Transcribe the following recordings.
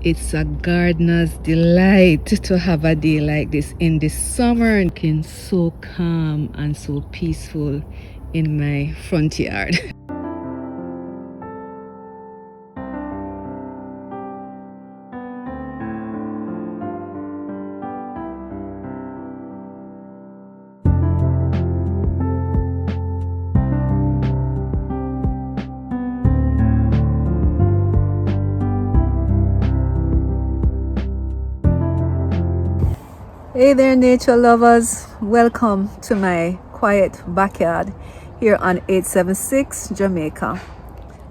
It's a gardener's delight to have a day like this in the summer. Looking so calm and so peaceful in my front yard. Hey there, nature lovers. Welcome to my quiet backyard here on 876 Jamaica.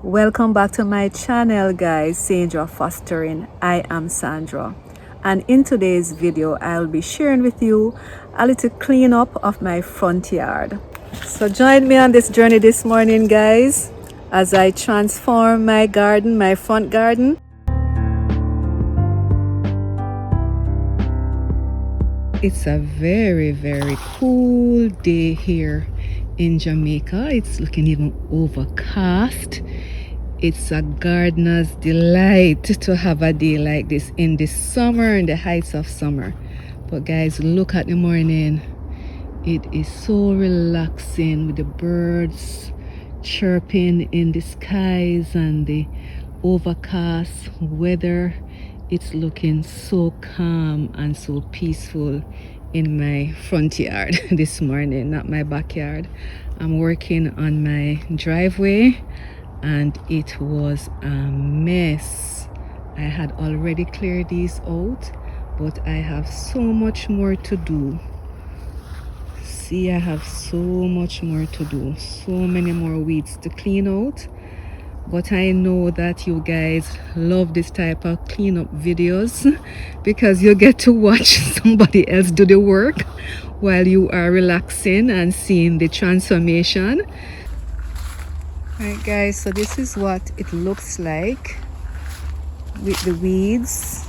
Welcome back to my channel, guys. Sandra Fostering. I am Sandra. And in today's video, I'll be sharing with you a little cleanup of my front yard. So join me on this journey this morning, guys, as I transform my garden, my front garden. It's a very cool day here in Jamaica. It's looking even overcast. It's a gardener's delight to have a day like this in the summer, in the heights of summer. But guys, look at the morning. It is so relaxing with the birds chirping in the skies and the overcast weather. It's looking so calm and so peaceful in my front yard this morning, not my backyard. I'm working on my driveway and it was a mess. I had already cleared these out, but I have so much more to do. See, I have so much more to do, so many more weeds to clean out. But I know that you guys love this type of cleanup videos because you get to watch somebody else do the work while you are relaxing and seeing the transformation. Alright guys, so this is what it looks like with the weeds.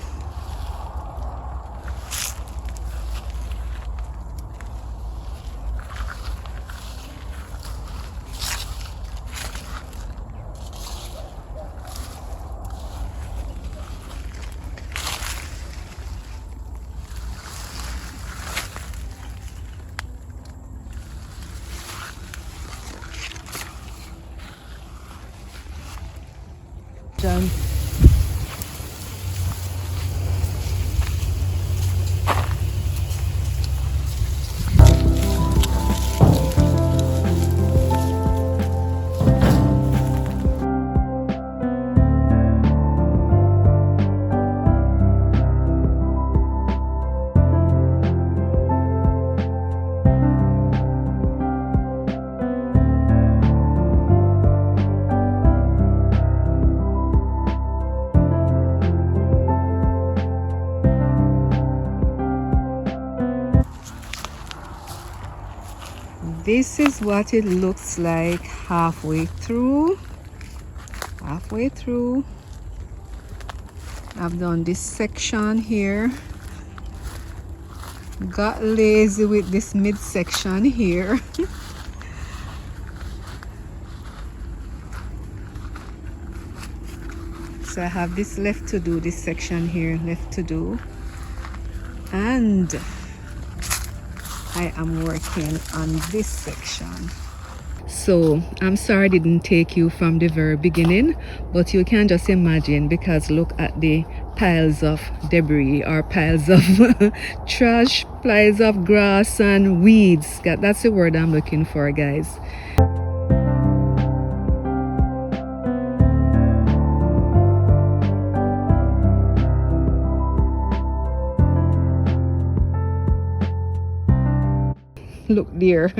John. This is what it looks like halfway through. I've done this section here. Got lazy with this midsection here. So I have this left to do, this section here left to do. And I am working on this section. So I'm sorry I didn't take you from the very beginning, but you can just imagine, because look at the piles of debris or piles of trash, piles of grass and weeds. That's the word I'm looking for, guys. Look there,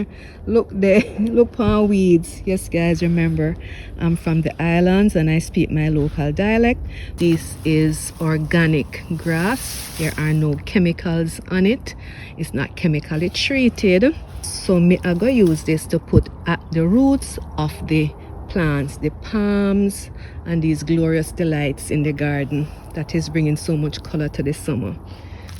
look there, look on weeds. Yes guys, remember I'm from the islands and I speak my local dialect. This is organic grass. There are no chemicals on it. It's not chemically treated. So I go use this to put at the roots of the plants, the palms and these glorious delights in the garden that is bringing so much color to the summer.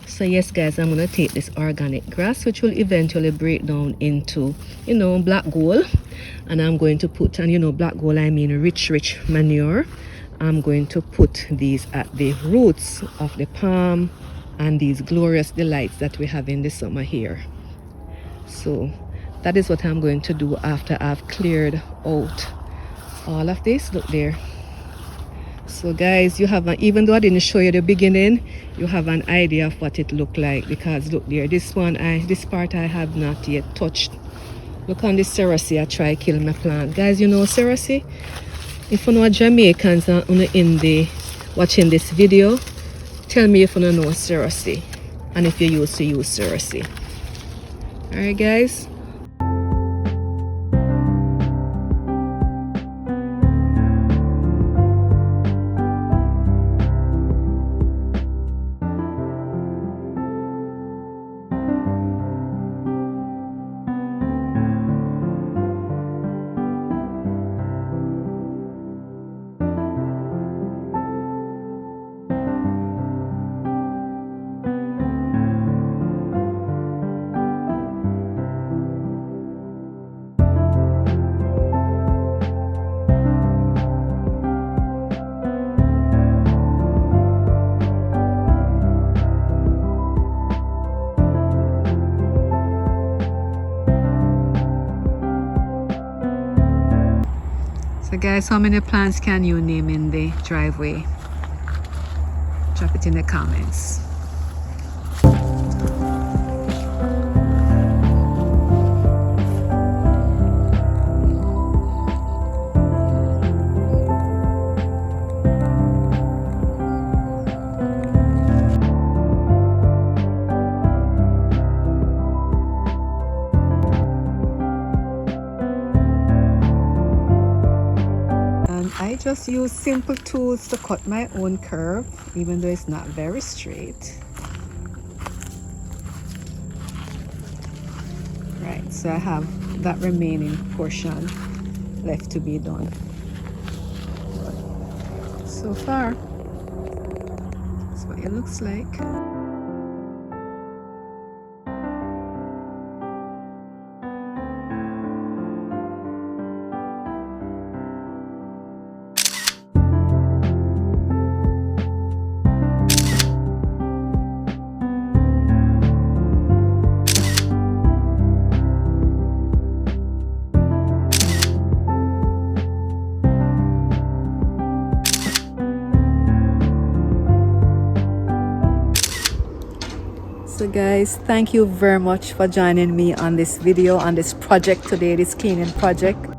So yes guys, I'm going to take this organic grass, which will eventually break down into, black gold, and I'm going to put, and black gold I mean rich manure, I'm going to put these at the roots of the palm and these glorious delights that we have in the summer here. So that is what I'm going to do after I've cleared out all of this. Look there. So guys, you have even though I didn't show you the beginning, you have an idea of what it looked like, because look there, this part I have not yet touched. Look on this cerasee, I try kill my plant. Guys, you know cerasee? If you know Jamaicans are in the watching this video, tell me if you don't know cerasee and if you used to use cerasee. Alright guys. So guys, how many plants can you name in the driveway? Drop it in the comments. I just use simple tools to cut my own curve, even though it's not very straight. Right, so I have that remaining portion left to be done. So far, that's what it looks like. So guys, thank you very much for joining me on this video, on this project today, this cleaning project.